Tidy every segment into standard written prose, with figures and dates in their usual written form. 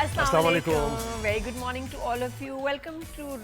Assalamu alaikum. Very good morning to all of you. Welcome to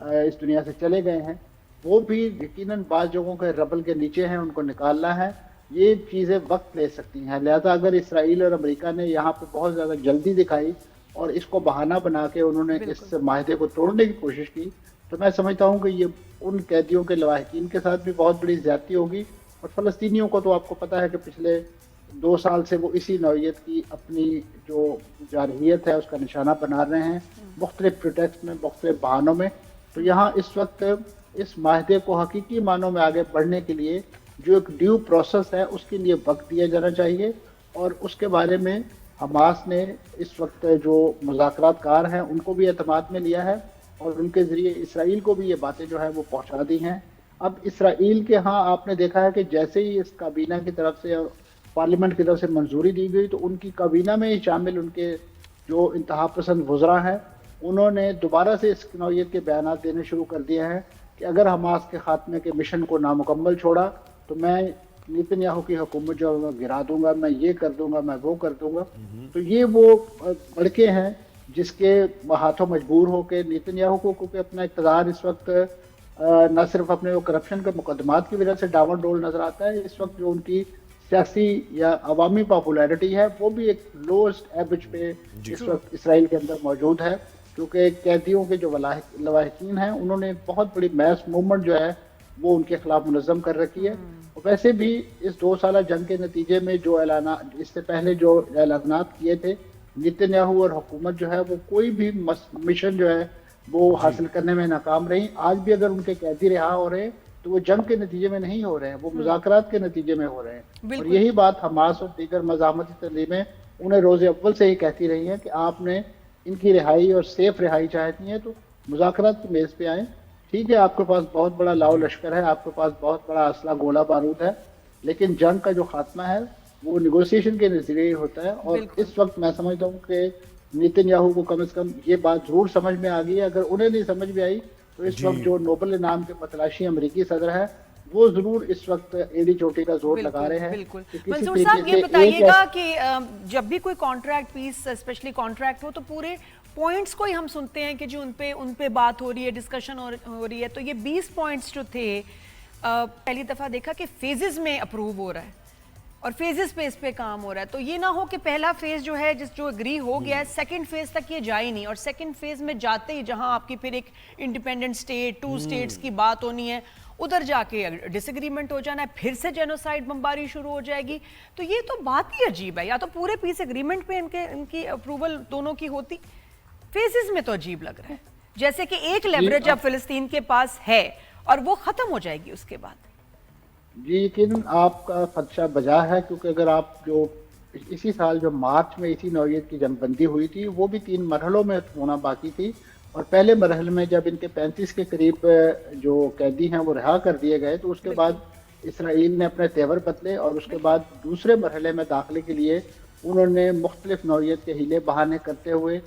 اس دنیا سے چلے گئے ہیں، وہ بھی یقیناً بعض جگہوں کے ربل کے نیچے ہیں، ان کو نکالنا ہے، یہ چیزیں وقت لے سکتی ہیں. لہذا اگر اسرائیل اور امریکہ نے یہاں پہ بہت زیادہ جلدی دکھائی اور اس کو بہانہ بنا کے انہوں نے اس معاہدے کو توڑنے کی کوشش کی، تو میں سمجھتا ہوں کہ یہ ان قیدیوں کے لواحقین کے ساتھ بھی بہت بڑی زیادتی ہوگی. اور فلسطینیوں کو تو آپ کو پتہ ہے کہ پچھلے 2 سال سے وہ اسی نوعیت کی اپنی جو جارحیت ہے اس کا نشانہ بنا رہے ہیں، مختلف پروٹیکٹ میں، مختلف بہانوں میں. تو یہاں اس وقت اس معاہدے کو حقیقی معنوں میں آگے بڑھنے کے لیے جو ایک ڈیو پروسیس ہے اس کے لیے وقت دیا جانا چاہیے. اور اس کے بارے میں حماس نے اس وقت جو مذاکرات کار ہیں ان کو بھی اعتماد میں لیا ہے اور ان کے ذریعے اسرائیل کو بھی یہ باتیں جو ہے وہ پہنچا دی ہیں. اب اسرائیل کے ہاں آپ نے دیکھا ہے کہ جیسے ہی اس کابینہ کی طرف سے اور پارلیمنٹ کی طرف سے منظوری دی گئی تو ان کی کابینہ میں ہی شامل ان کے جو انتہا پسند وزراء ہیں انہوں نے دوبارہ سے اس نوعیت کے بیانات دینے شروع کر دیے ہیں کہ اگر حماس کے خاتمے کے مشن کو نامکمل چھوڑا تو میں نیتن یاہو کی حکومت جو گرا دوں گا، میں یہ کر دوں گا، میں وہ کر دوں گا. تو یہ وہ لڑکے ہیں جس کے ہاتھوں مجبور ہو کے نیتن یاہو کو، کیونکہ اپنا اقتدار اس وقت نہ صرف اپنے وہ کرپشن کے مقدمات کی وجہ سے ڈاون ڈول نظر آتا ہے، اس وقت جو ان کی سیاسی یا عوامی پاپولیرٹی ہے وہ بھی ایک لوسٹ ایوریج پہ اس وقت اسرائیل کے اندر موجود ہے، کیونکہ قیدیوں کے جو لواحقین ہیں انہوں نے بہت بڑی میس موومنٹ جو ہے وہ ان کے خلاف منظم کر رکھی ہے. اور ویسے بھی اس 2 سالہ جنگ کے نتیجے میں جو اعلانات، اس سے پہلے جو اعلانات کیے تھے نیتن یاہو اور حکومت جو ہے وہ کوئی بھی مشن جو ہے وہ حاصل کرنے میں ناکام رہی. آج بھی اگر ان کے قیدی رہا ہو رہے ہیں تو وہ جنگ کے نتیجے میں نہیں ہو رہے ہیں، وہ مذاکرات کے نتیجے میں ہو رہے ہیں. اور یہی بات حماس اور دیگر مزاحمتی تنظیمیں انہیں روز اول سے ہی کہتی رہی ہیں کہ آپ نے ان کی رہائی اور سیف رہائی چاہتی ہیں تو مذاکرات کی میز پہ آئیں. ٹھیک ہے، آپ کے پاس بہت بڑا لاؤ لشکر ہے، آپ کے پاس بہت بڑا اسلحہ گولہ بارود ہے، لیکن جنگ کا جو خاتمہ ہے وہ نیگوسیشن کے نظریے ہوتا ہے. اور اس وقت میں سمجھتا ہوں کہ نیتن یاہو کو کم از کم یہ بات ضرور سمجھ میں آ گئی ہے. اگر انہیں نہیں سمجھ میں آئی تو اس وقت جو نوبل انعام کے متلاشی امریکی صدر ہے وہ ضرور اس وقت ایڑی چوٹی کا زور لگا رہے ہیں. بالکل. منصور صاحب یہ بتائیے گا کہ جب بھی کوئی کانٹریکٹ پیس اسپیشلی کانٹریکٹ ہو تو پورے پوائنٹس کو ہی ہم سنتے ہیں کہ جو ان پہ بات ہو رہی ہے، ڈسکشن ہو رہی ہے. تو یہ 20 پوائنٹس جو تھے پہلی دفعہ دیکھا کہ فیزز میں اپروو ہو رہا ہے اور فیزز پہ اس پہ کام ہو رہا ہے. تو یہ نہ ہو کہ پہلا فیز جو ہے جو اگری ہو گیا ہے سیکنڈ فیز تک یہ جائے نہیں، اور سیکنڈ فیز میں جاتے ہی جہاں آپ کی پھر ایک انڈیپینڈنٹ اسٹیٹ 2 اسٹیٹس کی بات ہونی ہے ادھر جا کے ڈس ایگریمنٹ ہو جانا ہے، پھر سے جینوسائیڈ بمباری شروع ہو جائے گی. تو یہ تو بات ہی عجیب ہے. یا تو پورے پیس ایگریمنٹ پہ ان کی اپروول دونوں کی ہوتی، فیزز میں تو عجیب لگ رہا ہے جیسے کہ ایک لیوریج اب فلسطین کے پاس ہے اور وہ ختم ہو جائے گی اس کے بعد. جی یقیناً آپ کا خدشہ بجا ہے، کیونکہ اگر آپ جو اسی سال جو مارچ میں اسی نوعیت کی جنگ بندی ہوئی تھی وہ بھی 3 مرحلوں میں ہونا باقی تھی. اور پہلے مرحلے میں جب ان کے 35 کے قریب جو قیدی ہیں وہ رہا کر دیے گئے تو اس کے بعد اسرائیل نے اپنے تیور بدلے اور اس کے بعد دوسرے مرحلے میں داخلے کے لیے انہوں نے مختلف نوعیت کے ہیلے بہانے کرتے ہوئے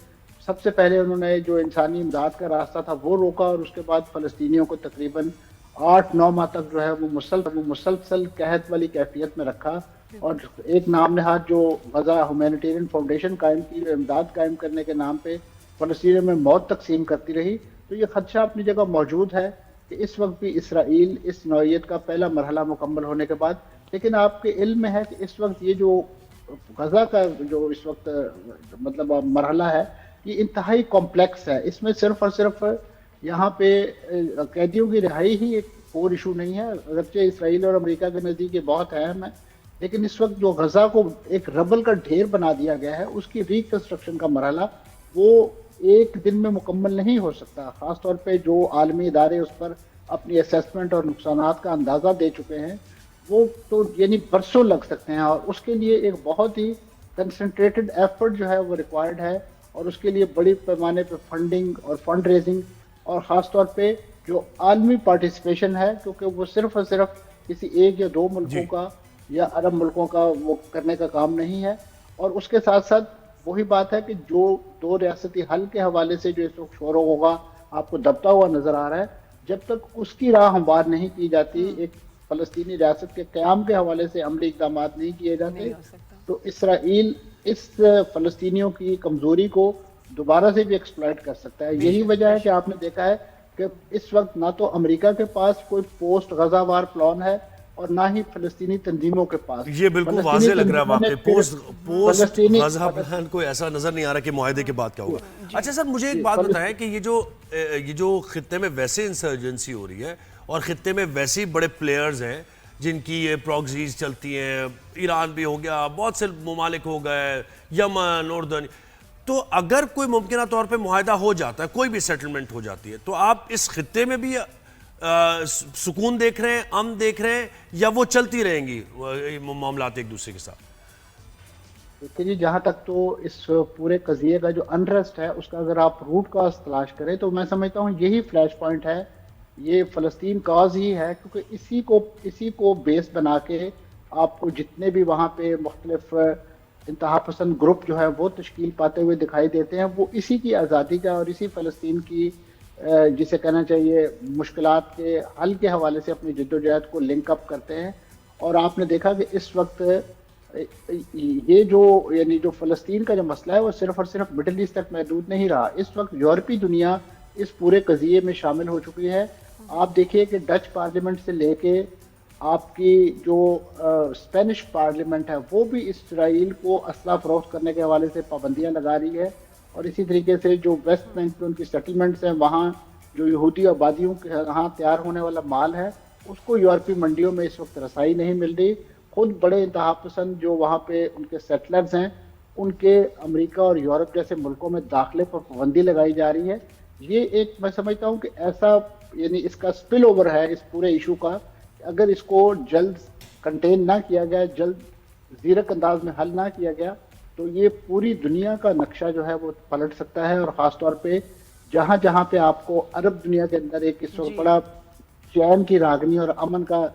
سب سے پہلے انہوں نے جو انسانی امداد کا راستہ تھا وہ روکا اور اس کے بعد فلسطینیوں کو تقریباً 8-9 ماہ تک جو ہے وہ مسلسل قحط والی کیفیت میں رکھا. اور ایک نام نہاد جو غزہ ہیومینیٹیرین فاؤنڈیشن قائم کی، امداد قائم کرنے کے نام پہ فلسطینیوں میں موت تقسیم کرتی رہی. تو یہ خدشہ اپنی جگہ موجود ہے کہ اس وقت بھی اسرائیل اس نوعیت کا پہلا مرحلہ مکمل ہونے کے بعد، لیکن آپ کے علم میں ہے کہ اس وقت یہ جو غزہ کا جو اس وقت مطلب مرحلہ ہے یہ انتہائی کمپلیکس ہے. اس میں صرف اور صرف یہاں پہ قیدیوں کی رہائی ہی ایک اور ایشو نہیں ہے، اگرچہ اسرائیل اور امریکہ کے نزدیک یہ بہت اہم ہے، لیکن اس وقت جو غزہ کو ایک ربل کا ڈھیر بنا دیا گیا ہے اس کی ریکنسٹرکشن کا مرحلہ وہ ایک دن میں مکمل نہیں ہو سکتا. خاص طور پہ جو عالمی ادارے اس پر اپنی اسیسمنٹ اور نقصانات کا اندازہ دے چکے ہیں وہ تو یعنی برسوں لگ سکتے ہیں، اور اس کے لیے ایک بہت ہی کنسنٹریٹڈ ایفرٹ جو ہے وہ ریکوائرڈ ہے. اور اس کے لیے بڑی پیمانے پہ فنڈنگ اور فنڈ ریزنگ اور خاص طور پہ جو عالمی پارٹیسپیشن ہے، کیونکہ وہ صرف اور صرف کسی ایک یا 2 ملکوں کا یا عرب ملکوں کا وہ کرنے کا کام نہیں ہے. اور اس کے ساتھ ساتھ وہی بات ہے کہ جو 2 ریاستی حل کے حوالے سے جو اس وقت شور ہوگا آپ کو دبتا ہوا نظر آ رہا ہے، جب تک اس کی راہ ہموار نہیں کی جاتی، ایک فلسطینی ریاست کے قیام کے حوالے سے عملی اقدامات نہیں کیے جاتے، تو اسرائیل اس فلسطینیوں کی کمزوری کو دوبارہ سے بھی ایکسپلائٹ کر سکتا ہے. یہی وجہ ہے کہ آپ نے دیکھا ہے کہ اس وقت نہ تو امریکہ کے پاس کوئی پوسٹ غزہ وار پلان ہے اور نہ ہی فلسطینی تنظیموں کے پاس. یہ بالکل واضح لگ رہا ہے واقعی پوسٹ غزہ پلان کو ایسا نظر نہیں آ رہا کہ معاہدے کے بعد کیا ہوگا. اچھا سر مجھے ایک بات بتائیں کہ یہ جو خطے میں ویسے انسرجنسی ہو رہی ہے اور خطے میں ویسے بڑے پلیئرز ہیں جن کی یہ پروکسیز چلتی ہیں, ایران بھی ہو گیا, بہت سے ممالک ہو گئے, یمن, اردن, تو اگر کوئی ممکنہ طور پہ معاہدہ ہو جاتا ہے, کوئی بھی سیٹلمنٹ ہو جاتی ہے, تو آپ اس خطے میں بھی سکون دیکھ رہے ہیں, امن دیکھ رہے ہیں, یا وہ چلتی رہیں گی معاملات ایک دوسرے کے ساتھ؟ دیکھیں جی, جہاں تک تو اس پورے قضیے کا جو انریسٹ ہے اس کا اگر آپ روٹ کاز تلاش کریں تو میں سمجھتا ہوں یہی فلیش پوائنٹ ہے, یہ فلسطین کاز ہی ہے, کیونکہ اسی کو بیس بنا کے آپ کو جتنے بھی وہاں پہ مختلف انتہا پسند گروپ جو ہے وہ تشکیل پاتے ہوئے دکھائی دیتے ہیں, وہ اسی کی آزادی کا اور اسی فلسطین کی جسے کہنا چاہیے مشکلات کے حل کے حوالے سے اپنی جدوجہد کو لنک اپ کرتے ہیں. اور آپ نے دیکھا کہ اس وقت یہ جو فلسطین کا جو مسئلہ ہے وہ صرف اور صرف مڈل ایسٹ تک محدود نہیں رہا, اس وقت یورپی دنیا اس پورے قضیے میں شامل ہو چکی ہے. آپ دیکھیے کہ ڈچ پارلیمنٹ سے لے کے آپ کی جو اسپینش پارلیمنٹ ہے وہ بھی اسرائیل کو اسلحہ فروخت کرنے کے حوالے سے پابندیاں لگا رہی ہے, اور اسی طریقے سے جو ویسٹ بینک میں ان کی سیٹلمنٹس ہیں وہاں جو یہودی آبادیوں کے یہاں تیار ہونے والا مال ہے اس کو یورپی منڈیوں میں اس وقت رسائی نہیں مل رہی. خود بڑے انتہا پسند جو وہاں پہ ان کے سیٹلرز ہیں ان کے امریکہ اور یورپ جیسے ملکوں میں داخلے پر پابندی لگائی جا رہی ہے. یہ ایک میں سمجھتا ہوں کہ ایسا یعنی اس کا سپل اوور ہے اس پورے ایشو کا, اگر اس کو جلد کنٹین نہ کیا گیا, جلد زیرک انداز میں حل نہ کیا گیا تو یہ پوری دنیا کا نقشہ جو ہے وہ پلٹ سکتا ہے. اور خاص طور پہ جہاں پہ آپ کو عرب دنیا کے اندر ایک اس وقت بڑا چین کی راگنی اور امن کا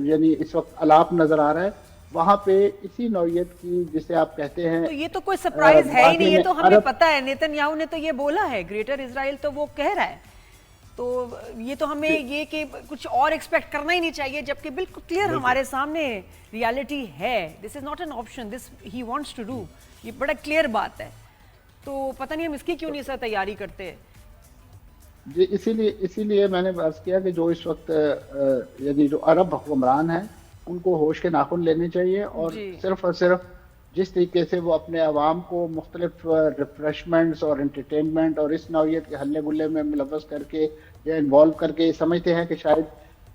یعنی اس وقت الاپ نظر آ رہا ہے, وہاں پہ اسی نوعیت کی جسے آپ کہتے ہیں, تو یہ تو کوئی سرپرائز ہے ہی نہیں, یہ تو ہمیں پتہ ہے, نیتن یاہو نے تو یہ بولا ہے, گریٹر اسرائیل تو وہ کہہ رہا ہے, تو یہ تو ہمیں یہ کہ کچھ اور ایکسپیکٹ کرنا ہی نہیں چاہیے, جبکہ بالکل کلیئر ہمارے سامنے ریالٹی ہے. This is not an option, this he wants to do, یہ بڑا کلیئر بات ہے. تو پتہ نہیں ہم اس کی کیوں نہیں سر تیاری کرتے. جی اسی لیے میں نے عرض کیا کہ جو اس وقت یعنی جو عرب حکمران ہیں ان کو ہوش کے ناخن لینے چاہیے, اور صرف اور صرف جس طریقے سے وہ اپنے عوام کو مختلف ریفریشمنٹس اور انٹرٹینمنٹ اور اس نوعیت کے ہلے گلے میں ملوث کر کے یا انوالو کر کے سمجھتے ہیں کہ شاید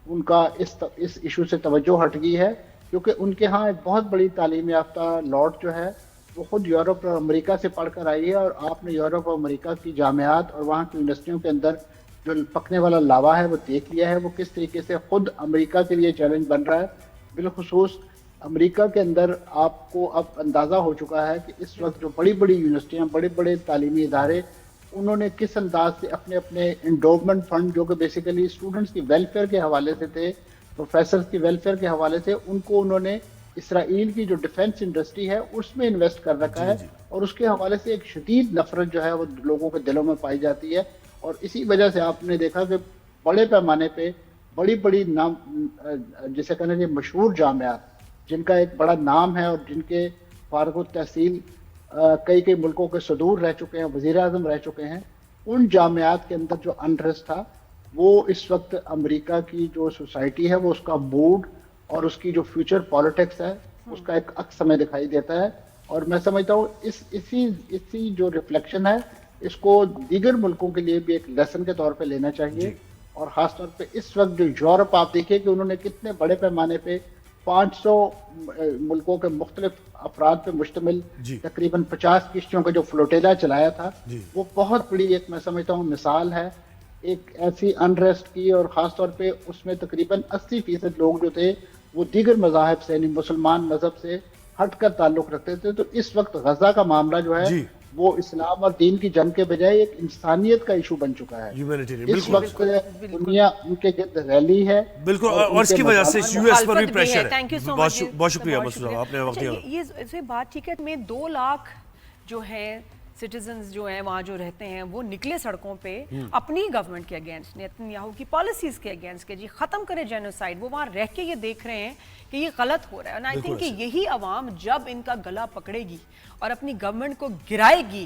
ان کا اس ایشو سے توجہ ہٹ گئی ہے, کیونکہ ان کے ہاں ایک بہت بڑی تعلیم یافتہ لارڈ جو ہے وہ خود یورپ اور امریکہ سے پڑھ کر آئی ہے, اور آپ نے یورپ اور امریکہ کی جامعات اور وہاں کی یونیورسٹیوں کے اندر جو پکنے والا لاوا ہے وہ دیکھ لیا ہے, وہ کس طریقے سے خود امریکہ کے لیے چیلنج بن رہا ہے. بالخصوص امریکہ کے اندر آپ کو اب اندازہ ہو چکا ہے کہ اس وقت جو بڑی بڑی یونیورسٹیاں, بڑے بڑے تعلیمی ادارے, انہوں نے کس انداز سے اپنے انڈومنٹ فنڈ جو کہ بیسیکلی اسٹوڈنٹس کی ویلفیئر کے حوالے سے تھے, پروفیسرز کی ویلفیئر کے حوالے سے, ان کو انہوں نے اسرائیل کی جو ڈیفنس انڈسٹری ہے اس میں انویسٹ کر رکھا ہے, اور اس کے حوالے سے ایک شدید نفرت جو ہے وہ لوگوں کے دلوں میں پائی جاتی ہے. اور اسی وجہ سے آپ نے دیکھا کہ بڑے پیمانے پہ بڑی نام جسے کہنا چاہیے مشہور جامعات جن کا ایک بڑا نام ہے اور جن کے فارغ التحصیل کئی ملکوں کے صدور رہ چکے ہیں, وزیر اعظم رہ چکے ہیں, ان جامعات کے اندر جو انریسٹ تھا وہ اس وقت امریکہ کی جو سوسائٹی ہے وہ اس کا موڈ اور اس کی جو فیوچر پالیٹکس ہے اس کا ایک عکس ہمیں دکھائی دیتا ہے. اور میں سمجھتا ہوں اسی جو ریفلیکشن ہے اس کو دیگر ملکوں کے لیے بھی ایک لیسن کے طور پہ لینا چاہیے. اور خاص طور پہ اس وقت جو یورپ آپ دیکھیں کہ انہوں نے کتنے بڑے پیمانے پہ 500 ملکوں کے مختلف افراد پہ مشتمل تقریباً 50 کشتیوں کا جو فلوٹیلا چلایا تھا, وہ بہت بڑی ایک میں سمجھتا ہوں مثال ہے ایک ایسی انریسٹ کی. اور خاص طور پہ اس میں تقریباً 80% لوگ جو تھے وہ دیگر مذاہب سے یعنی مسلمان مذہب سے ہٹ کر تعلق رکھتے تھے. تو اس وقت غزہ کا معاملہ جو ہے وہ اسلام اور دین کی جنگ کے بجائے ایک انسانیت کا ایشو بن چکا ہے. اس وقت دنیا ان کے گرد ریلی ہے بالکل, اور اس کی وجہ سے یو ایس پر بھی پریشر ہے. بہت شکریہ مسعود صاحب, آپ نے وقت دیا. یہ بات ٹھیک ہے, میں 2 لاکھ جو ہیں سٹیزنز جو ہیں وہاں جو رہتے ہیں وہ نکلے سڑکوں پہ اپنی گورنمنٹ کے اگینسٹ, نیتن یاہو کی پالیسیز کے اگینسٹ کہ جی ختم کرے جینوسائیڈ. وہ وہاں رہ کے یہ دیکھ رہے ہیں کہ یہ غلط ہو رہا ہے. اور آئی تھنک کہ یہی عوام جب ان کا گلا پکڑے گی اور اپنی گورنمنٹ کو گرائے گی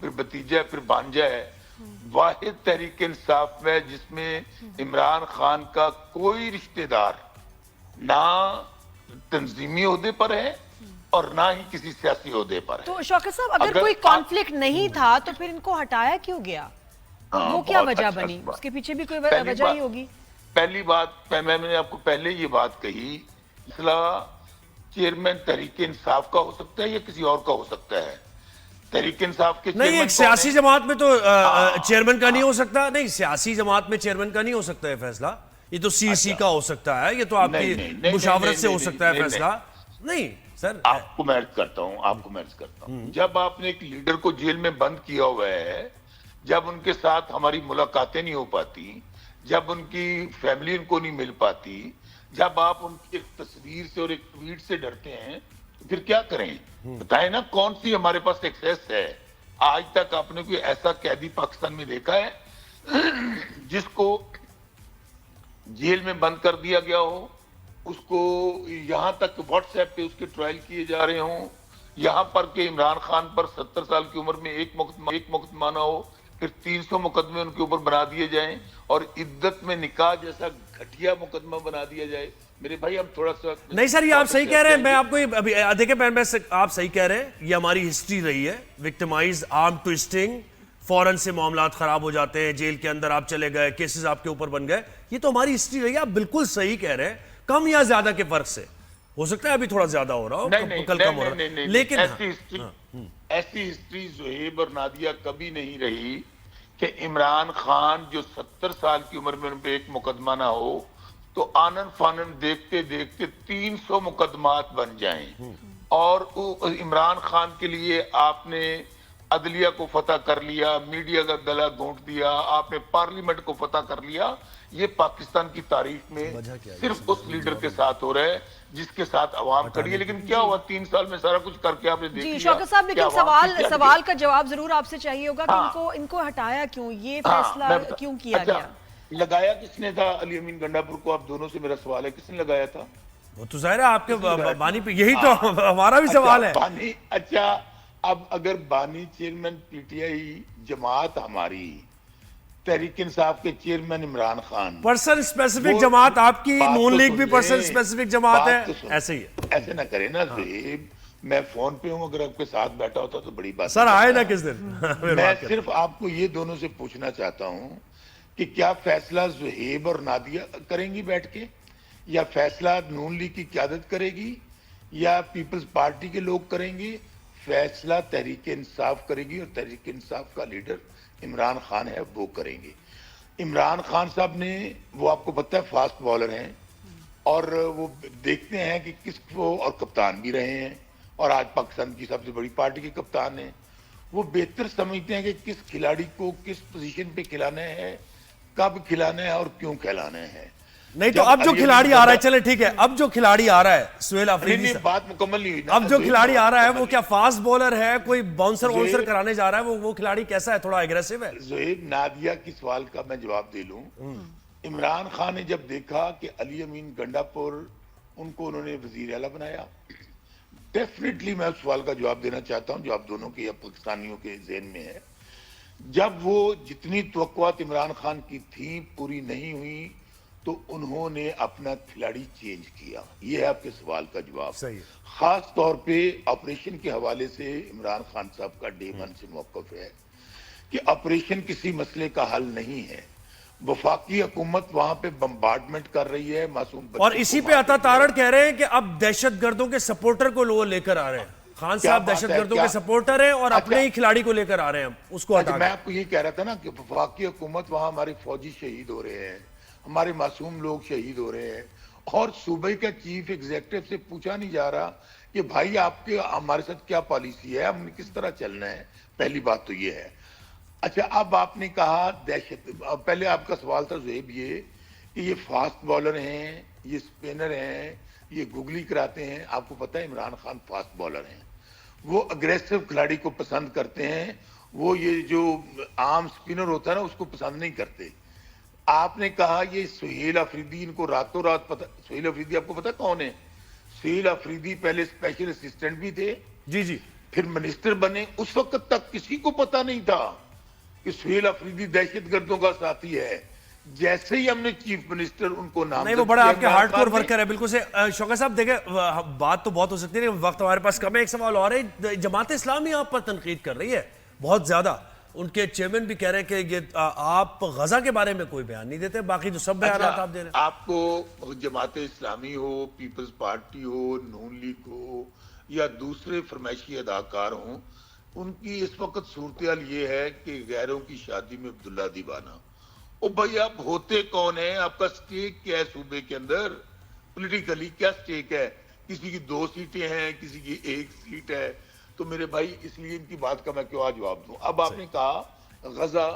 پھر بھتیجا پھر بھانجا ہے. واحد تحریک انصاف میں جس میں عمران خان کا کوئی رشتہ دار نہ تنظیمی عہدے پر ہے اور نہ ہی کسی سیاسی عہدے پر ہے. تو شوکت صاحب اگر کوئی کانفلکٹ نہیں تھا تو پھر ان کو ہٹایا کیوں گیا؟ وہ کیا وجہ بنی؟ اس کے پیچھے بھی کوئی وجہ ہی ہوگی. پہلی بات میں نے آپ کو پہلے یہ بات کہی، مسئلہ چیئرمین تحریک انصاف کا ہو سکتا ہے یا کسی اور کا ہو سکتا ہے. تحریک انصاف کے نہیں، ایک سیاسی جماعت میں تو چیئرمین کا نہیں ہو سکتا. نہیں، سیاسی جماعت میں چیئرمین کا نہیں ہو سکتا ہے فیصلہ. یہ تو سی سی کا ہو سکتا ہے، یہ تو آپ کی مشاورت سے ہو سکتا ہے فیصلہ. نہیں سر، آپ کو میں عرض کرتا ہوں جب آپ نے ایک لیڈر کو جیل میں بند کیا ہوا ہے، جب ان کے ساتھ ہماری ملاقاتیں نہیں ہو پاتی، جب ان کی فیملی ان کو نہیں مل پاتی، جب آپ ان کی ایک تصویر سے اور ایک ٹویٹ سے ڈرتے ہیں، تو پھر کیا کریں؟ بتائیں نا کون سی ہمارے پاس ایکسیس ہے؟ آج تک آپ نے کوئی ایسا قیدی پاکستان میں دیکھا ہے جس کو جیل میں بند کر دیا گیا ہو، اس کو یہاں تک واٹس ایپ پہ اس کے ٹرائل کیے جا رہے ہوں، یہاں پر کہ عمران خان پر 70 سال کی عمر میں ایک مقدمہ نہ ہو، پھر 300 مقدمے ان کے اوپر بنا دیے جائیں اور عدت میں نکاح جیسا گھٹیا مقدمہ بنا دیا جائے. میرے بھائی ہم تھوڑا سا نہیں سر، یہ آپ صحیح کہہ رہے ہیں. میں آپ کو ابھی دیکھیں، آپ صحیح کہہ رہے ہیں. یہ ہماری ہسٹری رہی ہے، وکٹمائز، آرم ٹوئسٹنگ، فوراً سے معاملات خراب ہو جاتے ہیں، جیل کے اندر آپ چلے گئے، کیسز آپ کے اوپر بن گئے. یہ تو ہماری ہسٹری رہی ہے. آپ بالکل صحیح کہہ رہے ہیں. کم یا زیادہ کے فرق سے ہو سکتا ہے ابھی تھوڑا زیادہ ہو رہا ہو، کل کم ہو رہا ہے، لیکن ایسی ہسٹری زہیب اور نادیہ کبھی نہیں رہی کہ عمران خان جو 70 سال کی عمر میں ان پہ ایک مقدمہ نہ ہو تو آنن فانن دیکھتے دیکھتے 300 مقدمات بن جائیں. اور عمران خان کے لیے آپ نے عدلیہ کو فتح کر لیا، میڈیا کا گلا گھونٹ دیا، آپ نے پارلیمنٹ کو فتح کر لیا. یہ پاکستان کی تاریخ میں صرف اس لیڈر کے ساتھ ہو رہا ہے جس کے ساتھ عوام کھڑی ہے. لیکن کیا ہوا 3 سال میں سارا کچھ کر کے آپ نے دیکھ لیا. جی شوکت صاحب، لیکن سوال کا جواب ضرور آپ سے چاہیے ہوگا کہ ان کو ہٹایا کیوں، یہ فیصلہ کیوں کیا گیا؟ لگایا کس نے تھا؟ علی امین گنڈا پور کو. آپ دونوں سے میرا سوال ہے، کس نے لگایا تھا؟ وہ تو ظاہر ہے آپ کے بانی پہ، یہی تو ہمارا بھی سوال ہے. بانی، اچھا اب اگر بانی چیئرمین پی ٹی آئی جماعت ہماری، تحریک انصاف کے chairman Imran Khan, person specific جماعت آپ کی، نون لیگ بھی پرسن اسپیسیفک جماعت ہے. ایسے ہی ہے. ایسے نہ کریں نا زہیب، میں فون پہ ہوں، اگر آپ کے ساتھ بیٹھا ہوتا تو بڑی بات. سر آئے نا کس دن. میں صرف آپ کو یہ دونوں سے پوچھنا چاہتا ہوں کہ کیا فیصلہ زہیب اور نادیہ کریں گی بیٹھ کے، یا فیصلہ نون لیگ کی قیادت کرے گی، یا پیپلز پارٹی کے لوگ کریں گے؟ فیصلہ تحریک انصاف کرے گی، اور تحریک انصاف کا لیڈر عمران خان ہے، وہ کریں گے. عمران خان صاحب نے، وہ آپ کو پتہ ہے فاسٹ بالر ہیں، اور وہ دیکھتے ہیں کہ کس کو، اور کپتان بھی رہے ہیں اور آج پاکستان کی سب سے بڑی پارٹی کے کپتان ہیں. وہ بہتر سمجھتے ہیں کہ کس کھلاڑی کو کس پوزیشن پہ کھلانا ہے، کب کھلانا ہے اور کیوں کھلانا ہے. نہیں تو اب جو کھلاڑی آ رہا ہے، چلے ٹھیک ہے، اب جو کھلاڑی آ رہا ہے سہیل آفریدی، بات مکمل نہیں ہوئی. اب جو کھلاڑی آ رہا ہے وہ کیا فاسٹ بولر ہے، کوئی باؤنسر کرانے جا رہا ہے؟ وہ کھلاڑی کیسا ہے؟ تھوڑا ایگریسو ہے. زہیب، نادیہ کی سوال کا میں جواب دے لوں. عمران خان نے جب دیکھا کہ علی امین گنڈا پور ان کو انہوں نے وزیر اعلیٰ بنایا، ڈیفینیٹلی میں اس سوال کا جواب دینا چاہتا ہوں جو آپ دونوں کے یا پاکستانیوں کے ذہن میں ہے. جب وہ جتنی توقعات عمران خان کی تھیں پوری نہیں ہوئی تو انہوں نے اپنا کھلاڑی چینج کیا. یہ ہے آپ کے سوال کا جواب. خاص طور پہ آپریشن کے حوالے سے عمران خان صاحب کا ڈے 1 سے موقف ہے کہ آپریشن کسی مسئلے کا حل نہیں ہے. وفاقی حکومت وہاں پہ بمبارڈمنٹ کر رہی ہے معصوم بچوں کو، اور اسی پہ عطا تارڑ کہہ رہے ہیں کہ اب دہشت گردوں کے سپورٹر کو لوگ لے کر آ رہے ہیں. خان صاحب دہشت گردوں کے سپورٹر ہیں اور اپنے ہی کھلاڑی کو لے کر آ رہے ہیں، اس کو ہٹا. میں آپ کو یہ کہہ رہا تھا نا کہ وفاقی حکومت، وہاں ہمارے فوجی شہید ہو رہے ہیں، ہمارے معصوم لوگ شہید ہو رہے ہیں، اور صوبے کا چیف ایگزیکٹو سے پوچھا نہیں جا رہا کہ بھائی آپ کے ہمارے ساتھ کیا پالیسی ہے، ہم نے کس طرح چلنا ہے. پہلی بات تو یہ ہے. اچھا، اب آپ نے کہا دہشت، پہلے آپ کا سوال تھا زہیب یہ کہ یہ فاسٹ بالر ہیں، یہ سپینر ہیں، یہ گگلی کراتے ہیں. آپ کو پتہ ہے عمران خان فاسٹ بالر ہیں، وہ اگریسو کھلاڑی کو پسند کرتے ہیں. وہ یہ جو عام سپینر ہوتا ہے نا اس کو پسند نہیں کرتے. آپ نے کہا یہ سہیل آفریدی، ان کو راتوں رات پتہ. سہیل آفریدی آپ کو پتہ کون ہے؟ سہیل آفریدی پہلے اسپیشل اسسٹنٹ بھی تھے. جی جی. پھر منسٹر بنے. اس وقت تک کسی کو پتا نہیں تھا کہ سہیل افریدی دہشت گردوں کا ساتھی ہے. جیسے ہی ہم نے چیف منسٹر ان کو نام نہیں وہ بڑا آپ کے ہارڈ کور ورکر ہے بالکل سے. شوکت صاحب دیکھیں بات تو بہت ہو سکتی ہے لیکن وقت ہمارے پاس کم ہے. ایک سوال اور ہے, جماعت اسلامی آپ پر تنقید کر رہی ہے بہت زیادہ. ان کے چیئرمین بھی کہہ رہے ہیں کہ یہ آپ غزہ کے بارے میں کوئی بیان نہیں دیتے, باقی تو سب بیانات آپ دے رہے ہیں. آپ کو جماعت اسلامی ہو, پیپلز پارٹی ہو, نون لیگ ہو یا دوسرے فرمائشی اداکار ہوں, ان کی اس وقت صورتحال یہ ہے کہ غیروں کی شادی میں عبداللہ دیوانہ. او بھائی آپ ہوتے کون ہیں؟ آپ کا سٹیک کیا ہے صوبے کے اندر؟ پولیٹیکلی کیا سٹیک ہے؟ کسی کی 2 سیٹیں ہیں, کسی کی 1 سیٹ ہے. تو میرے بھائی اس لیے ان کی بات کا میں کیوں جواب دوں. اب آپ نے کہا غزہ,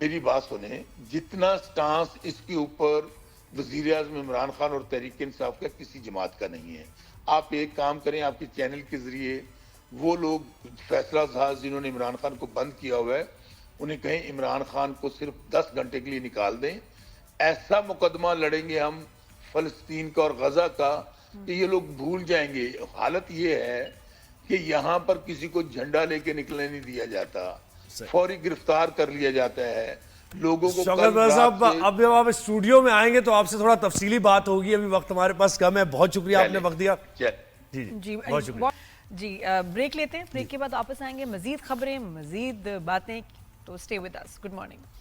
میری بات سنیں, جتنا سٹانس اس کے اوپر وزیر اعظم عمران خان اور تحریک انصاف کا کسی جماعت کا نہیں ہے. آپ ایک کام کریں, آپ کے چینل کے ذریعے وہ لوگ فیصلہ صاحب جنہوں نے عمران خان کو بند کیا ہوا ہے, انہیں کہیں عمران خان کو صرف 10 گھنٹے کے لیے نکال دیں. ایسا مقدمہ لڑیں گے ہم فلسطین کا اور غزہ کا کہ یہ لوگ بھول جائیں گے. حالت یہ ہے کہ یہاں پر کسی کو جھنڈا لے کے نکلنے نہیں دیا جاتا, فوری گرفتار کر لیا جاتا ہے لوگوں کو. شوکت صاحب اب جب آپ اسٹوڈیو میں آئیں گے تو آپ سے تھوڑا تفصیلی بات ہوگی, ابھی وقت ہمارے پاس کم ہے. بہت شکریہ آپ نے وقت دیا. جی بہت شکریہ. جی بریک لیتے ہیں, بریک کے بعد واپس آئیں گے, مزید خبریں, مزید باتیں, تو stay with us. Good morning.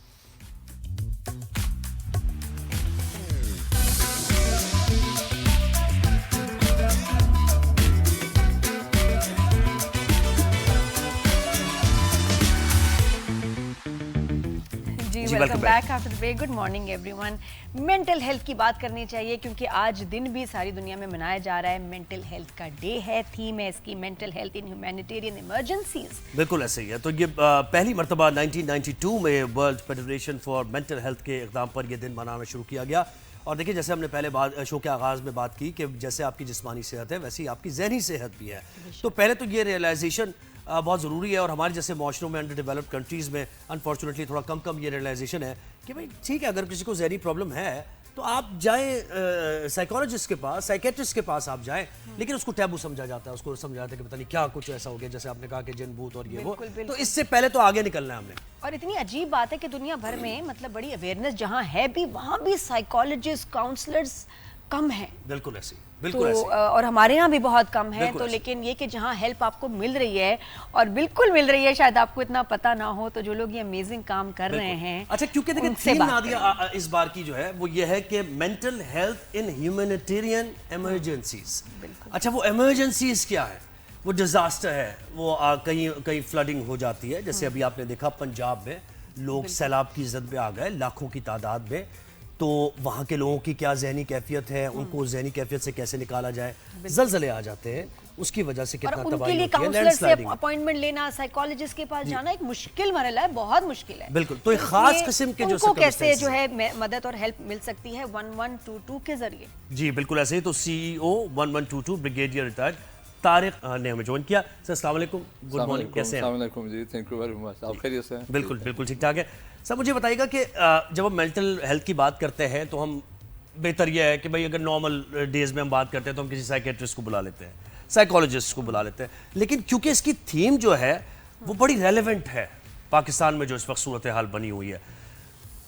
Welcome back after the break. Good morning every. Mental health کی بات کرنی چاہیے کیونکہ آج دن بھی ساری دنیا میں منایا جا رہا ہے. مینٹل ہیلتھ کا ڈے ہے, تھیم ہے اس کی مینٹل ہیلتھ ان ہیومینیٹیرین ایمرجنسیز. بالکل ایسے ہی ہے. تو یہ پہلی مرتبہ 1992 میں world federation for mental health کے اقدام پر یہ دن منانا شروع کیا گیا. اور دیکھیں جیسے ہم نے پہلے شو کے آغاز میں بات کی کہ جیسے آپ کی جسمانی صحت ہے ویسے ہی آپ کی ذہنی صحت بھی ہے. تو پہلے تو یہ ریئلائزیشن بہت ضروری ہے, اور ہمارے جیسے معاشروں میں انڈر ڈیولپڈ کنٹریز میں انفارچونیٹلی تھوڑا کم یہ ریئلائزیشن ہے کہ بھائی ٹھیک ہے اگر کسی کو ذہنی پرابلم ہے تو آپ جائیں سائیکالوجسٹ کے پاس, سائیکیٹرسٹ کے پاس آپ جائیں, لیکن اس کو ٹیبو سمجھا جاتا ہے, اس کو سمجھا جاتا ہے کہ پتہ نہیں کیا کچھ ایسا ہو گیا جیسے آپ نے کہا کہ جن بھوت اور یہ وہ. تو اس سے پہلے تو آگے نکلنا ہے ہم نے. اور اتنی عجیب بات ہے کہ دنیا بھر میں مطلب بڑی اویئرنیس جہاں ہے بھی وہاں بھی سائیکالوجسٹ, کاؤنسلرز کم ہیں. بالکل ایسے تو اور ہمارے یہاں بھی بہت کم ہے. تو لیکن یہ کہ جہاں ہیلپ آپ کو مل رہی ہے اور بالکل مل رہی ہے, شاید آپ کو اتنا پتہ نہ ہو, تو جو لوگ یہ امیزنگ کام کر رہے ہیں. اچھا کیونکہ دیکھیں تھیم نادیہ اس بار کی جو ہے وہ یہ ہے کہ مینٹل ہیلتھ ان ہیومینیٹیرین ایمرجنسیز. اچھا وہ ایمرجنسیز کیا ہے؟ وہ ڈیزاسٹر ہے, وہ کہیں فلڈنگ ہو جاتی ہے, جیسے ابھی آپ نے دیکھا پنجاب میں لوگ سیلاب کی زد میں آ گئے لاکھوں کی تعداد میں. تو وہاں کے لوگوں کی کیا ذہنی کیفیت ہے, ان کو ذہنی کیفیت سے کیسے نکالا جائے. زلزلے آ جاتے ہیں, اس کی وجہ سے کتنا تباہی ہوتی ہے. اور ان کے لیے کاؤنسلر سے اپوائنٹمنٹ لینا, سائیکالوجسٹ کے پاس جانا ایک مشکل مرحلہ ہے, بہت مشکل ہے. بالکل. تو ایک خاص قسم کے جو ان کو کیسے جو ہے مدد اور ہیلپ مل سکتی ہے 1122 کے ذریعے. جی بالکل ایسے ہی. تو سی ای او 1122 بریگیڈیئر ریٹائرڈ طارق نے ہمیں جوائن کیا. سر السلام علیکم, گڈ مارننگ, کیسے ہیں؟ السلام علیکم جی, تھینک یو ویری مچ. آپ خیریت سے ہیں؟ بالکل بالکل ٹھیک ٹھاک ہے. سر مجھے بتائیے گا کہ جب ہم مینٹل ہیلتھ کی بات کرتے ہیں تو ہم بہتر یہ ہے کہ بھائی اگر نارمل ڈیز میں ہم بات کرتے ہیں تو ہم کسی سائیکیٹرسٹ کو بلا لیتے ہیں, سائیکالوجسٹ کو بلا لیتے ہیں, لیکن کیونکہ اس کی تھیم جو ہے وہ بڑی ریلیونٹ ہے پاکستان میں جو اس وقت صورتحال بنی ہوئی ہے,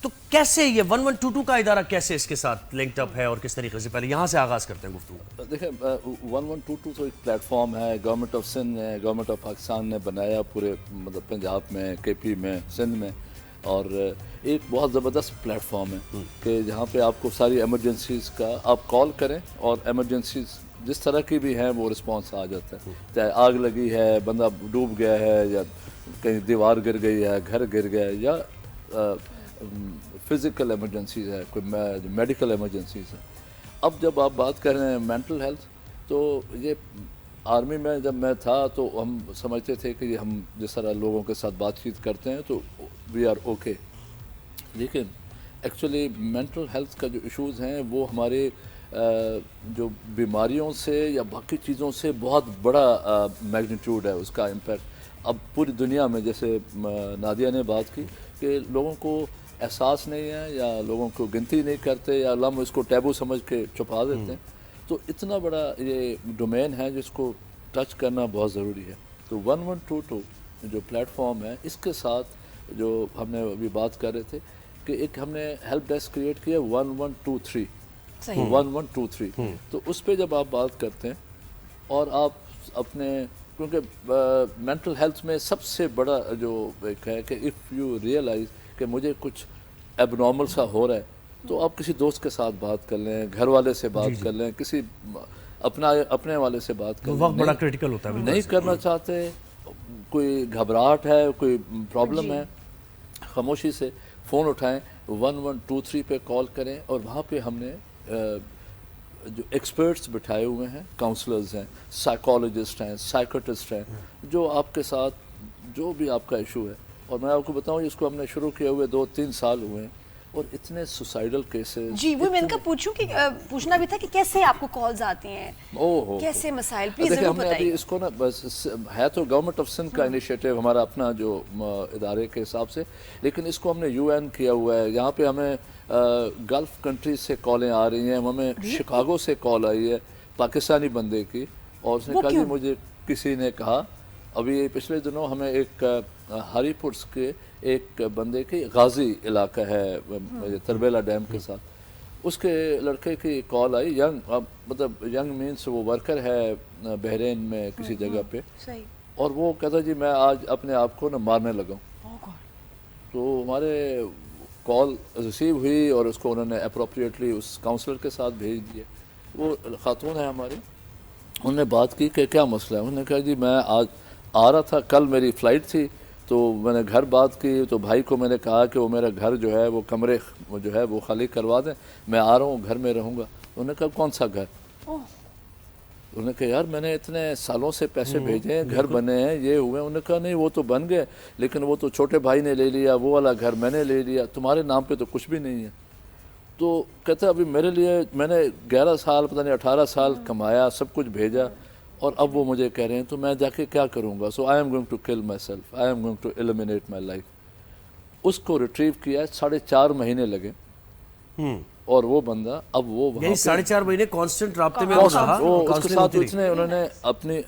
تو کیسے یہ 1122 کا ادارہ کیسے اس کے ساتھ لنکڈ اپ ہے اور کس طریقے سے؟ پہلے یہاں سے آغاز کرتے ہیں گفتگو. دیکھیں 1122 تو ایک پلیٹ فارم ہے, گورنمنٹ آف سندھ نے, گورنمنٹ آف پاکستان نے بنایا پورے مطلب پنجاب میں, کے پی میں, سندھ میں, اور ایک بہت زبردست پلیٹ فارم ہے کہ جہاں پہ آپ کو ساری ایمرجنسیز کا آپ کال کریں اور ایمرجنسیز جس طرح کی بھی ہیں وہ رسپانس آ جاتا ہے. چاہے آگ لگی ہے, بندہ ڈوب گیا ہے, یا کہیں دیوار گر گئی ہے, گھر گر گیا ہے, یا فزیکل ایمرجنسیز ہے, کوئی میڈیکل ایمرجنسیز ہے. اب جب آپ بات کر رہے ہیں مینٹل ہیلتھ, تو یہ آرمی میں جب میں تھا تو ہم سمجھتے تھے کہ یہ ہم جس طرح لوگوں کے ساتھ بات چیت کرتے ہیں تو وی آر اوکے, لیکن ایکچولی مینٹل ہیلتھ کا جو ایشوز ہیں وہ ہمارے جو بیماریوں سے یا باقی چیزوں سے بہت بڑا میگنیٹیوڈ ہے اس کا امپیکٹ. اب پوری دنیا میں جیسے نادیہ نے بات کی کہ لوگوں کو احساس نہیں ہے, یا لوگوں کو گنتی نہیں کرتے, یا ہم اس کو ٹیبو سمجھ کے چھپا دیتے ہیں. تو اتنا بڑا یہ ڈومین ہے جس کو ٹچ کرنا بہت ضروری ہے. تو 1122 جو پلیٹ فارم ہے اس کے ساتھ جو ہم نے ابھی بات کر رہے تھے کہ ایک ہم نے ہیلپ ڈیسک کریٹ کیا 1123 1123 تو اس پہ جب آپ بات کرتے ہیں اور آپ اپنے کیونکہ مینٹل ہیلتھ میں سب سے بڑا جو ایک ہے کہ اف یو ریئلائز کہ مجھے کچھ ایب نارمل سا ہو رہا ہے تو آپ کسی دوست کے ساتھ بات کر لیں, گھر والے سے بات کر لیں, کسی اپنے والے سے بات کر لیں. وقت بڑا کرٹیکل ہوتا ہے. نہیں کرنا چاہتے, کوئی گھبراہٹ ہے, کوئی پرابلم ہے, خاموشی سے فون اٹھائیں, 1123 پہ کال کریں اور وہاں پہ ہم نے جو ایکسپرٹس بٹھائے ہوئے ہیں, کاؤنسلرز ہیں, سائیکالوجسٹ ہیں, سائیکٹرسٹ ہیں, جو آپ کے ساتھ جو بھی آپ کا ایشو ہے. اور میں آپ کو بتاؤں اس کو ہم نے شروع کیے ہوئے 2-3 سال ہوئے ہیں اور اتنے سوسائڈل کیسز. جی وہ میں ان کا پوچھنا بھی تھا کہ کیسے آپ کو کالز آتی ہیں, کیسے مسائل, پلیز ضرور بتائیے. ابھی اس کو نا بس ہے تو گورنمنٹ آف سندھ کا انیشیٹو ہمارا اپنا جو ادارے کے حساب سے, لیکن اس کو ہم نے UN کیا ہوا ہے. یہاں پہ ہمیں گلف کنٹریز سے کالیں آ رہی ہیں. ہمیں شکاگو سے کال آئی ہے پاکستانی بندے کی, اور اس نے کہا کہ مجھے کسی نے کہا ابھی پچھلے دنوں ہمیں ایک ہری پورس کے ایک بندے کی غازی علاقہ ہے تربیلا ڈیم کے ساتھ, اس کے لڑکے کی کال آئی, ینگ مطلب ینگ مینس وہ ورکر ہے بحرین میں کسی جگہ پہ, اور وہ کہتا جی میں آج اپنے آپ کو نا مارنے لگا ہوں. تو ہمارے کال ریسیو ہوئی اور اس کو انہوں نے اپروپریٹلی اس کاؤنسلر کے ساتھ بھیج دیا. وہ خاتون ہے ہماری, انہوں نے بات کی کہ کیا مسئلہ ہے. انہوں نے کہا جی میں آج آ رہا تھا, کل میری فلائٹ تھی, تو میں نے گھر بات کی تو بھائی کو میں نے کہا کہ وہ میرا گھر جو ہے وہ کمرے جو ہے وہ خالی کروا دیں, میں آ رہا ہوں گھر میں رہوں گا. انہوں نے کہا کون سا گھر؟ انہوں نے کہا یار میں نے اتنے سالوں سے پیسے بھیجے ہیں, گھر بنے ہیں, یہ ہوئے. انہوں نے کہا نہیں وہ تو بن گئے, لیکن وہ تو چھوٹے بھائی نے لے لیا, وہ والا گھر میں نے لے لیا, تمہارے نام پہ تو کچھ بھی نہیں ہے. تو کہتا ابھی میرے لیے میں نے 11 سال پتہ نہیں 18 سال کمایا, سب کچھ بھیجا, اور اب وہ مجھے کہہ رہے ہیں تو میں جا کے کیا کروں گا. So I am going to kill my self, I am going to eliminate my life. اس کو ریٹریو کیا 4.5 مہینے لگے, اور وہ بندہ اب وہ وہاں 4.5 مہینے کانسٹنٹ رابطے میں رہا. اس کے ساتھ انہوں نے اپنی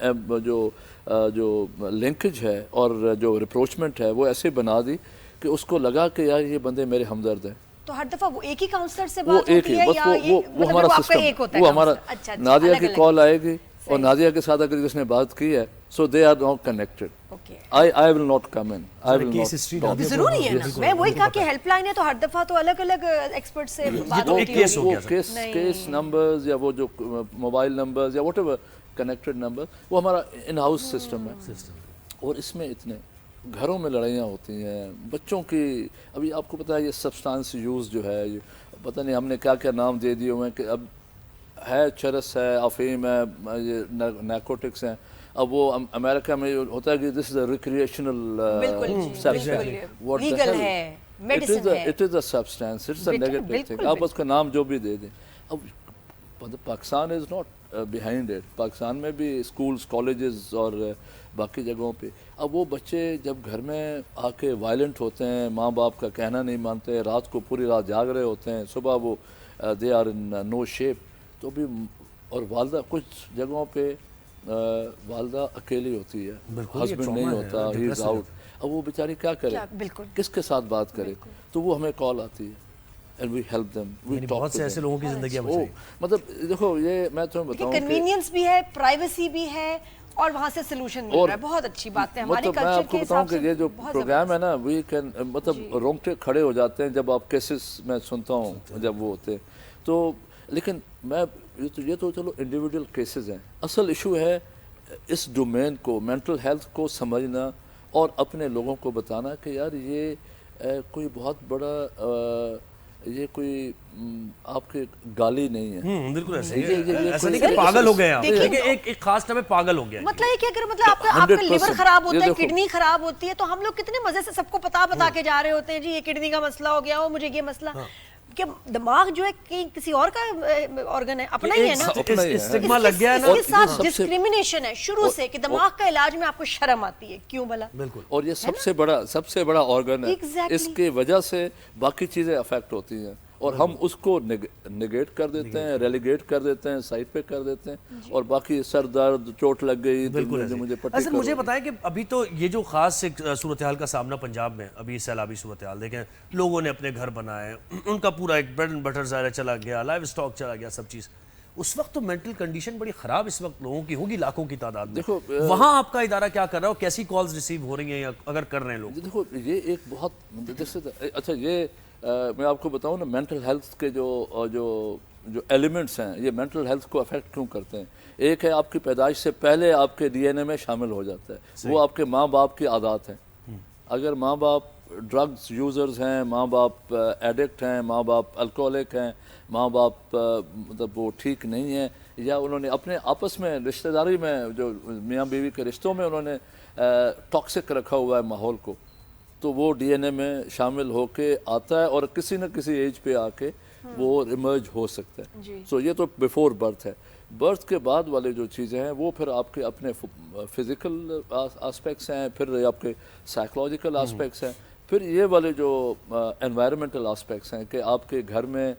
جو لنکج ہے اور جو ریپروچمنٹ ہے وہ ایسے بنا دی کہ اس کو لگا کہ یار یہ بندے میرے ہمدرد ہیں. تو ہر دفعہ وہ ایک ہی کاؤنسلر سے بات ہوتی ہے یا وہ ہمارا سسٹم, وہ ہمارا نادیہ کی کال آئے گی اور نادیہ کے ساتھ اگر جس نے بات کی ہے so they are not connected. I will not come in. I will not. ضروری ہے نا, میں وہی کہا کہ ہیلپ لائن ہے تو ہر دفعہ تو الگ الگ ایکسپرٹ سے بات ہوتی ہے. وہ کیس نمبرز یا وہ جو موبائل نمبرز یا واٹ ایور کنیکٹڈ نمبر, وہ ہمارا ان ہاؤس سسٹم ہے. اور اس میں اتنے گھروں میں لڑائیاں ہوتی ہیں بچوں کی. ابھی آپ کو پتہ ہے یہ سبسٹانس یوز جو ہے, پتہ نہیں ہم نے کیا کیا نام دے دیے ہوئے ہیں کہ اب ہے چرس ہے, افیم ہے, یہ نیکوٹکس ہیں. اب وہ امریکہ میں ہوتا ہے کہ this is a recreational legal ہے, میڈیسن ہے, it is a substance, it's a negative thing. آپ اس کا نام جو بھی دے دیں. اب Pakistan is not behind it. Pakistan میں بھی اسکولز, کالجز اور باقی جگہوں پہ اب وہ بچے جب گھر میں آ کے وائلنٹ ہوتے ہیں, ماں باپ کا کہنا نہیں مانتے, رات کو پوری رات جاگ رہے ہوتے ہیں, صبح وہ they are in know shape. تو بھی اور والدہ کچھ جگہوں پہ والدہ اکیلی ہوتی ہے, ہسبینڈ نہیں ہوتا, ہی از آؤٹ. اب وہ بیچاری کیا کرے, کس کے ساتھ بات کرے. تو وہ ہمیں کال آتی ہے and we help them. بہت سے ایسے لوگوں کی زندگیاں بچائی. مطلب دیکھو یہ میں تمہیں بتاؤں کہ کنوینئنس بھی ہے, پرائیویسی بھی ہے, اور وہاں سے سلوشن مل رہا ہے. بہت اچھی بات ہے. ہمارے میں آپ کو بتاؤں کہ یہ جو پروگرام ہے نا, وی کین مطلب رونگٹے کھڑے ہو جاتے ہیں جب آپ کیسز میں سنتا ہوں جب وہ ہوتے ہیں. تو لیکن میں یہ تو چلو انڈیویجول کیسز ہیں. اصل ایشو ہے اس ڈومین کو, مینٹل ہیلتھ کو سمجھنا اور اپنے لوگوں کو بتانا کہ یار یہ کوئی بہت بڑا یہ کوئی آپ کے گالی نہیں ہے. بالکل ایسا نہیں کہ پاگل ہو گئے آپ, ایک خاص ٹائم میں پاگل ہو گیا. مطلب یہ کہ اگر مطلب آپ کا لیور خراب ہوتا ہے, کڈنی خراب ہوتی ہے, تو ہم لوگ کتنے مزے سے سب کو بتا کے جا رہے ہوتے ہیں جی یہ کڈنی کا مسئلہ ہو گیا, مجھے یہ مسئلہ. کہ دماغ جو ہے کسی اور کا آرگن ہے, اپنا ہی ہے نا. اسٹگما لگ گیا ہے نا, اس کے ساتھ ڈسکریمنیشن ہے شروع سے کہ دماغ کا علاج میں آپ کو شرم آتی ہے. کیوں بھلا؟ بالکل. اور یہ سب سے بڑا آرگن ہے, اس کی وجہ سے باقی چیزیں افیکٹ ہوتی ہیں. اور ہم اس کو نگیٹ کر دیتے ہیں, ریلیگیٹ کر دیتے ہیں, سائٹ پہ کر دیتے ہیں, اور باقی سر درد, چوٹ لگ گئی, مجھے پٹی اصل مجھے بتائیں کہ ابھی تو یہ جو خاص ایک صورتحال کا سامنا پنجاب میں, ابھی سیلابی صورتحال دیکھیں, لوگوں نے اپنے گھر بنائے, ان کا پورا ایک بریڈ اینڈ بٹر ظاہر چلا گیا, لائف سٹاک چلا گیا, سب چیز. اس وقت تو مینٹل کنڈیشن بڑی خراب اس وقت لوگوں کی ہوگی, لاکھوں کی تعداد میں. دیکھو وہاں آپ کا ادارہ کیا کر رہا ہے اور کیسی کالز ریسیو ہو رہی ہیں یا اگر کر رہے ہیں لوگ؟ دیکھو یہ ایک بہت اچھا, یہ میں آپ کو بتاؤں نا, مینٹل ہیلتھ کے جو ایلیمنٹس ہیں یہ مینٹل ہیلتھ کو افیکٹ کیوں کرتے ہیں. ایک ہے آپ کی پیدائش سے پہلے آپ کے ڈی این اے میں شامل ہو جاتا ہے, وہ آپ کے ماں باپ کی عادات ہیں. اگر ماں باپ ڈرگز یوزرز ہیں, ماں باپ ایڈکٹ ہیں, ماں باپ الکوہلک ہیں, ماں باپ مطلب وہ ٹھیک نہیں ہیں, یا انہوں نے اپنے آپس میں رشتہ داری میں جو میاں بیوی کے رشتوں میں انہوں نے ٹاکسک رکھا ہوا ہے ماحول کو, تو وہ ڈی این اے میں شامل ہو کے آتا ہے اور کسی نہ کسی ایج پہ آ کے وہ ایمرج ہو سکتا ہے. سو یہ تو بیفور برتھ ہے. برتھ کے بعد والے جو چیزیں ہیں وہ پھر آپ کے اپنے فزیکل آسپیکٹس ہیں, پھر آپ کے سائیکولوجیکل آسپیکٹس ہیں, پھر یہ والے جو انوائرمنٹل آسپیکٹس ہیں کہ آپ کے گھر میں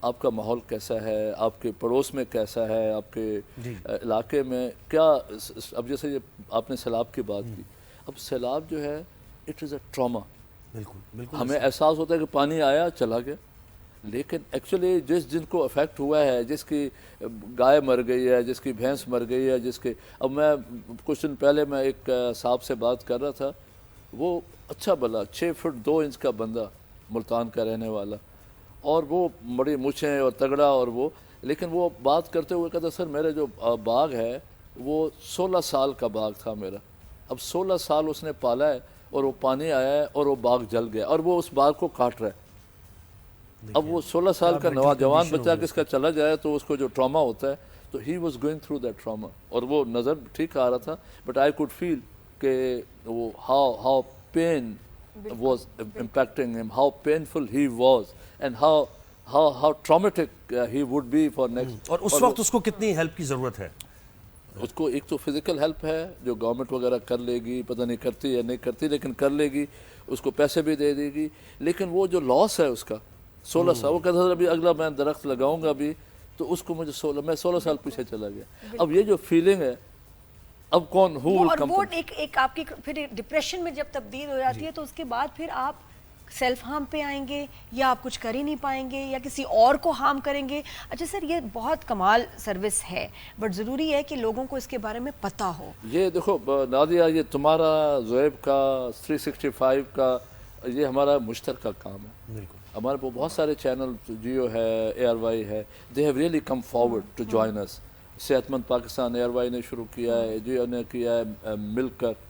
آپ کا ماحول کیسا ہے, آپ کے پڑوس میں کیسا ہے, آپ کے علاقے میں کیا. اب جیسے یہ آپ نے سیلاب کی بات کی, اب سیلاب جو ہے اٹ از اے ٹراما. بالکل ہمیں احساس ہوتا ہے کہ پانی آیا چلا گیا, لیکن ایکچولی جن کو افیکٹ ہوا ہے, جس کی گائے مر گئی ہے, جس کی بھینس مر گئی ہے, جس کے, اب میں کچھ دن پہلے میں ایک صاحب سے بات کر رہا تھا, وہ اچھا بلا 6 فٹ 2 انچ کا بندہ, ملتان کا رہنے والا, اور وہ بڑی مچھیں اور تگڑا, اور وہ, لیکن وہ بات کرتے ہوئے کہتا سر میرے جو باغ ہے وہ 16 سال کا باغ تھا میرا, اب 16 سال اس نے پالا ہے اور وہ پانی آیا ہے اور وہ باغ جل گیا اور وہ اس باغ کو کاٹ رہا ہے. اب وہ 16 سال کا نوجوان بچہ کس کا چلا جائے تو اس کو جو ٹراما ہوتا ہے, تو he was going through that trauma, اور وہ نظر ٹھیک آ رہا تھا, بٹ آئی کوڈ فیل کہ وہ how pain was impacting him, how painful he was, and how traumatic he would be for next. اور اس وقت اس کو کتنی ہیلپ کی ضرورت ہے؟ اس کو ایک تو فزیکل ہیلپ ہے جو گورنمنٹ وغیرہ کر لے گی, پتہ نہیں کرتی یا نہیں کرتی, لیکن کر لے گی, اس کو پیسے بھی دے دے گی. لیکن وہ جو لاس ہے اس کا 16 سال, وہ کہتا تھا ابھی اگلا میں درخت لگاؤں گا ابھی, تو اس کو مجھے 16 سال پیچھے چلا گیا. اب یہ جو فیلنگ ہے, اب کون ہو ول کم, اور وہ ایک آپ کی پھر ڈپریشن میں جب تبدیل ہو جاتی ہے, تو اس کے بعد پھر آپ سیلف ہارم پہ آئیں گے, یا آپ کچھ کر ہی نہیں پائیں گے, یا کسی اور کو ہارم کریں گے. اچھا سر, یہ بہت کمال سروس ہے, بٹ ضروری ہے کہ لوگوں کو اس کے بارے میں پتہ ہو. یہ دیکھو نادیہ, یہ تمہارا, زویب کا, 365 کا, یہ ہمارا مشترکہ کام ہے. بالکل ہمارے کو بہت سارے چینل, جیو ہے, ARY ہے, they have really come forward to join us. صحت مند پاکستان ARY نے شروع کیا ہے, جیو نے کیا ہے مل کر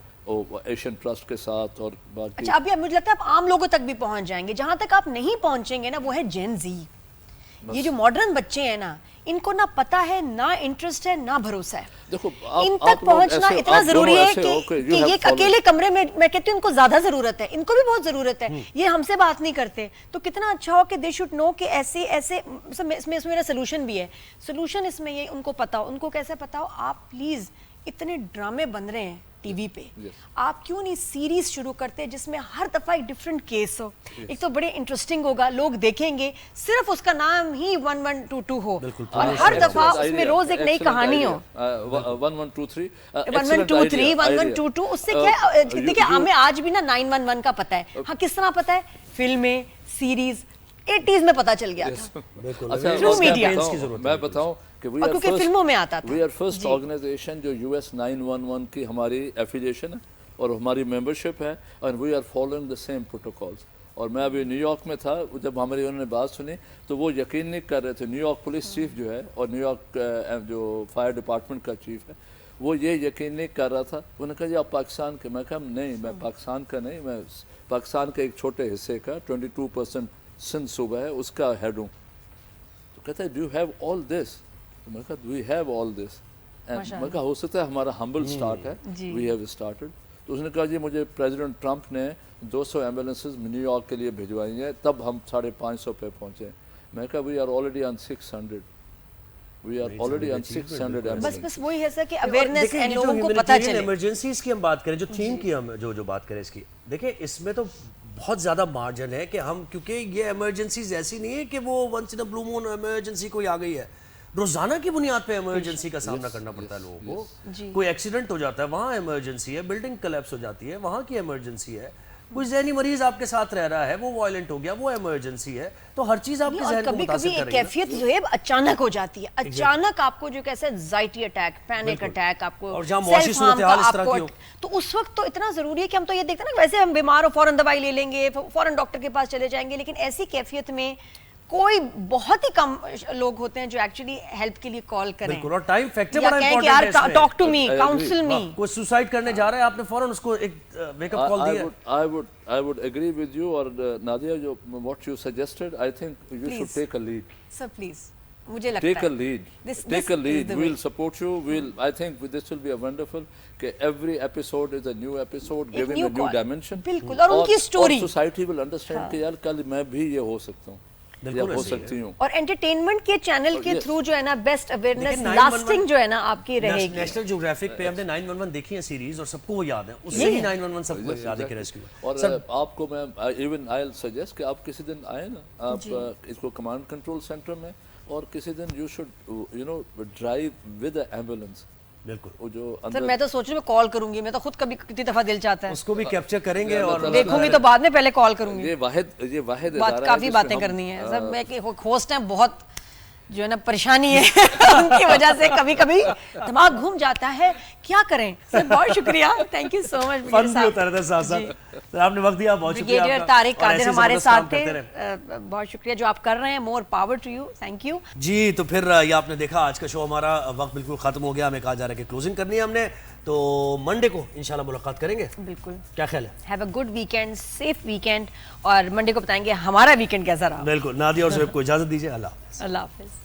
ایشین ٹرسٹ کے ساتھ, اور باقی. اچھا, ابھی مجھے لگتا ہے آپ عام لوگوں تک بھی پہنچ جائیں گے. جہاں تک آپ نہیں پہنچیں گے نا, وہ ہے جین زی. یہ جو ماڈرن بچے ہیں نا, ان کو نہ پتہ ہے, نہ انٹرسٹ ہے, نہ بھروسہ ہے. دیکھو ان تک پہنچنا اتنا ضروری ہے کہ یہ اکیلے کمرے میں, میں کہتی ہوں ان کو زیادہ ضرورت ہے, ان کو بھی بہت ضرورت ہے. یہ ہم سے بات نہیں کرتے, تو کتنا اچھا ہو کہ دے شوڈ نو کہ ایسے اس میں میرا سلوشن بھی ہے. سلوشن اس میں یہ ان کو پتا ہو. ان کو کیسے پتا ہو؟ آپ پلیز, اتنے ڈرامے بن رہے ہیں ٹی وی پہ, آپ کیوں نہیں سیریز شروع کرتے جس میں ہر دفعہ ایک ڈفرینٹ کیس ہو. ایک تو بڑے انٹرسٹنگ ہوگا, لوگ دیکھیں گے, صرف اس کا نام ہی 1122 ہو, اور ہر دفعہ اس میں روز ایک نئی کہانی ہو. 1123 1122 اس سے کیا, دیکھیں ہمیں آج بھی نا 911 کا پتہ ہے. ہاں, کس طرح پتہ ہے؟ فلمیں, سیریز 80s میں پتہ چل گیا تھا. Through media. میں بتاؤں کہ کیونکہ فلموں میں آتا تھا. وی آر فرسٹ آرگنائزیشن جو US 911 کی ہماری ایفیلیشن ہے اور ہماری ممبرشپ ہے, and we are following the same protocols. اور میں ابھی نیو یارک میں تھا, جب ہماری انہوں نے بات سنی تو وہ یقین نہیں کر رہے تھے. نیو یارک پولیس چیف جو ہے اور نیو یارک جو فائر ڈپارٹمنٹ کا چیف ہے, وہ یہ یقین نہیں کر رہا تھا. انہوں نے کہا جی آپ پاکستان کے. میں کہا نہیں, میں پاکستان کا نہیں, میں پاکستان کے ایک چھوٹے حصے کا 22% سندھ صوبہ ہے اس کا ہیڈ ہوں. تو کہتا ہے ڈو یو ہیو آل دس؟ میں کہا وی ہیو آل دس. میں کہا ہو سکتا ہے ہمارا ہمبل سٹارٹ ہے, وی ہیو اسٹارٹڈ. تو اس نے کہا جی مجھے پریزیڈنٹ ٹرمپ نے 200 ایمبولینسز نیو یارک کے لیے بھجوائی ہیں, تب ہم 550 پہ پہنچے. میں کہا we are already on 600. We are already on 600 ambulance. بس وہی ہے سر کہ اویئرنیس ہے, لوگوں کو پتہ چلے. ایمرجنسیز کی ہم بات کریں, جو تھیم کی ہم جو بات کریں اس کی, دیکھیں اس میں تو بہت زیادہ مارجن ہے کہ ہم, کیونکہ یہ ایمرجنسیز ایسی نہیں ہے کہ وہ ونس ان اے بلو مون ایمرجنسی کوئی آ گئی ہے, روزانہ کی بنیاد پہ ایمرجنسی کا سامنا کرنا پڑتا ہے لوگوں کو. کوئی ایکسیڈنٹ ہو جاتا ہے وہاں ایمرجنسی ہے, بلڈنگ کلیپس ہو جاتی ہے وہاں کی ایمرجنسی ہے, کوئی ذہنی مریض آپ کے ساتھ رہ رہا ہے وہ وائلنٹ ہو گیا وہ ایمرجنسی ہے. تو ہر چیز آپ کے ذہن کو کبھی متاثر کبھی کر رہی ہے. کیفیت جو ہے اچانک ہو جاتی ہے, اچانک آپ کو جو کیسے انزائٹی اٹیک, پینک اٹیک, آپ کو اور جہاں معاشی صورتحال اس طرح کی ہو, تو اس وقت تو اتنا ضروری ہے کہ ہم تو یہ دیکھتے ہیں نا ویسے ہم بیمار ہو فوراً دوائی لے لیں گے, فوراً ڈاکٹر کے پاس چلے جائیں گے, لیکن ایسی کیفیت میں کوئی بہت ہی کم لوگ ہوتے ہیں جو ایکچولی ہیلپ کے لیے کال کریں, بالکل, اور ٹائم فیکٹر یا بڑا کہیں کہ امپورٹنٹ ہے یار اس میں. ٹاک ٹو می, کاؤنسل می. کوئی سوسائڈ کرنے جا رہا ہے آپ نے فوراً اس کو ایک ویک اپ کال دیا. I would agree with you, اور Nadia, what you suggested, I think you should take a lead. Sir, please. مجھے لگتا ہے Take a lead. Take a lead. We'll support you. I think this will be a wonderful کہ every episode is a new episode, giving a new dimension. بالکل, اور ان کی story, اور society will understand کہ یار کل میں بھی یہ ہو سکتا ہوں, یا ہو سکتی ہوں. اور انٹرٹینمنٹ کے چینل کے تھرو جو ہے نا بیسٹ اویئرنیس لاسٹنگ جو ہے نا آپ کی رہے گی. نیشنل جیوگرافک پہ ہم نے 911 دیکھی ہے سیریز, اور سب کو وہ یاد ہے, اس سے ہی 911 سب کو یاد ہے کہ ریسکیو. اور آپ کو میں ایون آئی سجیسٹ کہ آپ کسی دن آئیں نا, آپ اس کو کمانڈ کنٹرول سینٹر میں, اور کسی دن you should you know drive with ambulance. بالکل, جو سر میں تو سوچ رہی ہوں کال کروں گی, میں تو خود کبھی کتنی دفعہ دل چاہتا ہے اس کو بھی کیپچر کریں گے اور دیکھوں گی, تو بعد میں پہلے کال کروں گی. یہ واحد بات کافی باتیں کرنی ہیں سر, میں کہ ہوسٹ ہیں, بہت جو ہے نا پریشانی ہے ان کی وجہ سے کبھی کبھی دماغ گھوم جاتا ہے, کیا کریں. سر بہت شکریہ, تھینک یو سو مچ. فن بھی ہوتا رہتا ہے ساتھ ساتھ. سر آپ نے وقت دیا, بہت شکریہ. بریگیڈیئر طارق قادر ہمارے ساتھ تھے, بہت شکریہ جو آپ کر رہے ہیں, more power to you, thank you. جی, تو پھر یہ آپ نے دیکھا آج کا شو ہمارا وقت بالکل ختم ہو گیا, ہمیں کہا جا رہا ہے کہ کلوزنگ کرنی ہے ہم نے, تو منڈے کو انشاءاللہ ملاقات کریں گے. بالکل, کیا خیال ہے؟ Have a good weekend, safe weekend, اور منڈے کو بتائیں گے ہمارا ویکینڈ کیسا رہا. بالکل, نادیہ اور زہیب کو اجازت دیجیے. اللہ حافظ. اللہ حافظ.